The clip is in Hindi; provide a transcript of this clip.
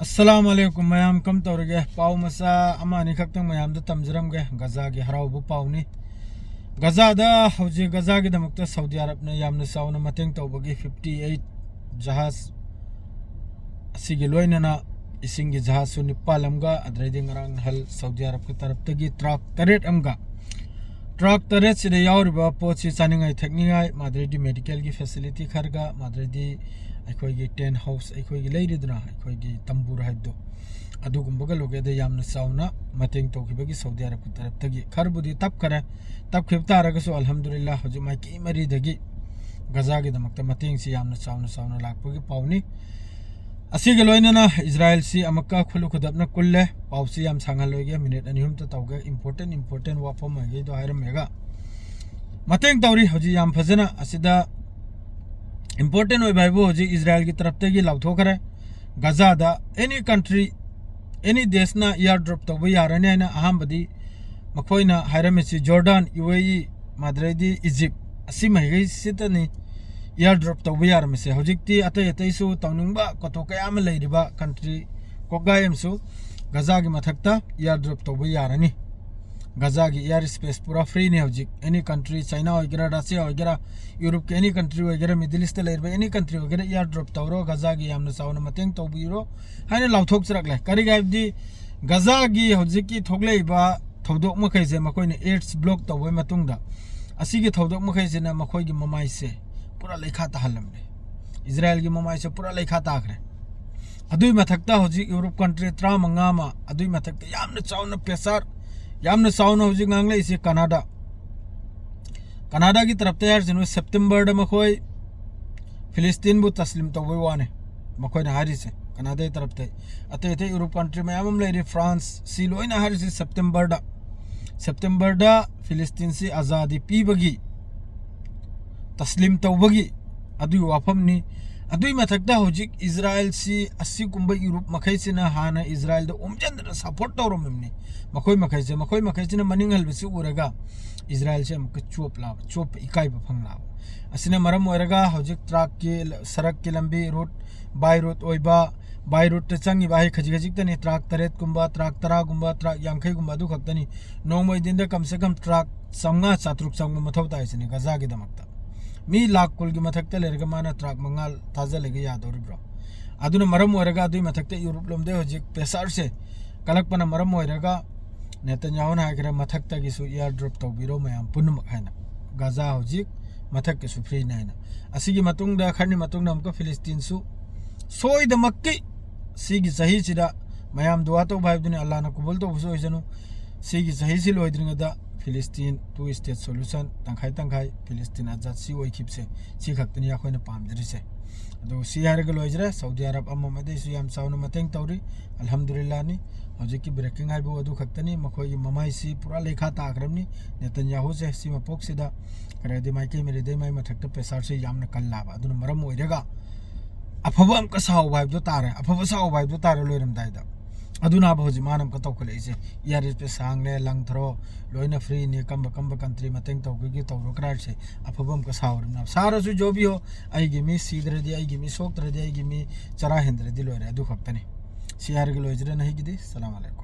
अस्सलाम वालेकुम मयाम कम तौरगे पाव मसा अमानी खक्तंग मयाम द तमजरमगे गजा गे हरावबु पावनी गजा दा हौजे गजा गे दमकता सऊदी अरब ने यामने सावना मतेंग तौबगी 58 जहाज असिगे लोइनना इसिंगे जहाज सु निपालमगा अद्रैदिंग रंग हल सऊदी अरब के तरफ तगी ट्रक तरेट अमगा ट्रक तरेट सिदे यावरिबा पोची चानिंगाई थेक्निंगाई माद्रेदी मेडिकल की फैसिलिटी खरगा माद्रेदी अखोगी टेन हाउस अखोगी लेरिदना अखोगी तंबूर हाइबदो अदुगुंबगा लोगेदे यामना सावना मतेंग तौखिबगी सऊदी अरब की तरफ तगी खरबुदी तब करे तब खिबतारगसु अल्हम्दुलिल्लाह हजु माइकी मरीदगी गजागे दमकता मतेंग सि यामना सावना लाकपगी पावनी असिगे लोइनना इजराइल सि अमक्का खुलु खुदबना कुल्ले पावसी याम सांगलोगे मिनिट अनिहुम त तौगे इंपोर्टेंट वाफम है दो हायरमेगा मतेंग तौरी हजि याम फजना असिदा इंपोर्टेंट होय भाईबो हजि इजराइल की तरफ तगी लाउथोखरे गजादा एनी कंट्री एनी देशना एयर ड्रॉप तौबो यारने ना अहमबदी मखोइना हायरमेसि जॉर्डन यूएई माद्रेदी इजिप्ट असि महिगै सितनी एयर ड्रॉप तौबो यारमेसे हजिक्ति अतै अतैसु तौनिंगबा कोतो कयाम लैरिबा कंट्री कोगायमसु गजा की मथक्ता एयर ड्रॉप तौबो यारनी गजा की एयर स्पेस पूरा फ्री ने हजिक एनी कंट्री चाइना वगैरह रशिया वगैरह यूरोप के एनी कंट्री वगैरह मिडिल ईस्ट लैरिबा एनी कंट्री वगैरह एयर ड्रॉप तौरो गजा की यामना सावना मतेंग तौबिरो हाने लाउथोक चरकले करी गाइबदी गजा की हजिक की थोगलेबा थौदोक मखैसे मखोइने एड्स ब्लॉक तौबै मतुंगदा असिगे थौदोक मखैसे ना मखोइगी ममाइसे पूरा लेखा ताहलमने इजराइल की ममाई से पूरा लेखा ताखरे अदुई मथक्ता हजिक यूरोप कंट्री 35 मा अदुई मथक्ता यामना चावना पेसर यामना चावना हजिक गांगले इसे कनाडा की तरफ तैयार जिनो सितंबर द मखोई फिलिस्तीन बु तस्लीम तौबै वाने मखोइना हारी से कनाडा की तरफ ते अते यूरोप कंट्री में यामम लेरी फ्रांस सी लोइना हारी से सितंबर द फिलिस्तीन से आजादी पीबगी तस्लीम तौबगी अदुई वाफमनी अदुई मथक्ता हजिक इजराइल सी अस्सी कुंबा यूरोप मखैसिना हाना इजराइल द उमजंदना सपोर्ट तौरमनी मखोई मखैसिना मनिंगल बिसु उरगा इजराइल से अमुक चोप इकाइब फंगला असिना मरम ओरगा हजिक ट्रक के सड़क के लंबी रूट बाय रूट ओइबा बाय रूट ते चंगी बाय खजिक तनी ट्रक 3 गुंबा ट्रक 10 गुंबा ट्रक 50 गुंबा दु खक्तनी नोमय दिन द कम से कम ट्रक 500 मथौ ताइसनी गजा के दमकता मी लाख कुल की मथक्ता लेरगा माना ट्रक मंगाल ताजा लेगे यादोरिब्रो अदुना मरम ओरगा अदुई मथक्ता यूरोप लोमदे हजिक पेसर से कलकपना मरम ओरगा नेतन्याहु ना हागरे मथक्ता की सु एयर ड्रॉप तौबिरो मयाम पुनमक हैना गजा हजिक मथक के सु फ्री नाइना असिगी मतुंगदा खरनी मतुंगदा हमको फिलिस्तीन सु सोइदमक्की सिगी सही सिदा मयाम दुआ तो भाइबदुनी अल्लाह ना कबूल तो बुसो इजनु सिगी सही सि लोइद्रिंगदा फिलिस्तीन 2 स्टेट सॉल्यूशन तंखाई फिलिस्तीन आजाद सी ओइखिबसे सी खक्तनी याखोइना पामजरिसे अदो सी हारगा लोइजरे सऊदी अरब अम्ममदे सु याम सावना मतेंग तौरी अल्हम्दुलिल्लाह नि हजिकी ब्रेकिंग हाइबो अदु खक्तनी मखोई ममाई सी पूरा लेखा ताग्रमनी नेतन्याहु से सी मपोक्सिदा करेदे माइके मेरेदे माइ मथक्ता पेसर से यामना कल्लाबा अदुना मरम ओइरगा अफबा अमका साव भाइबदो तारे अफबा साव भाइबदो तारे लोइरमदाइदा अदुना हजि मानम का तौखलेसे यार पे सांगने लंगथरो लोइना फ्री ने कम कंट्री मतेंग तौगी तौरो क्राइड से अफबम का सावरना सारसु जो भी हो आइगी मी सीदरदी आइगी मी सोक्तरदी आइगी मी चरा हेंद्रदी लोइरे अदु खक्तने सियार के लोइजरे नहीं गिदी सलाम अलैकुम।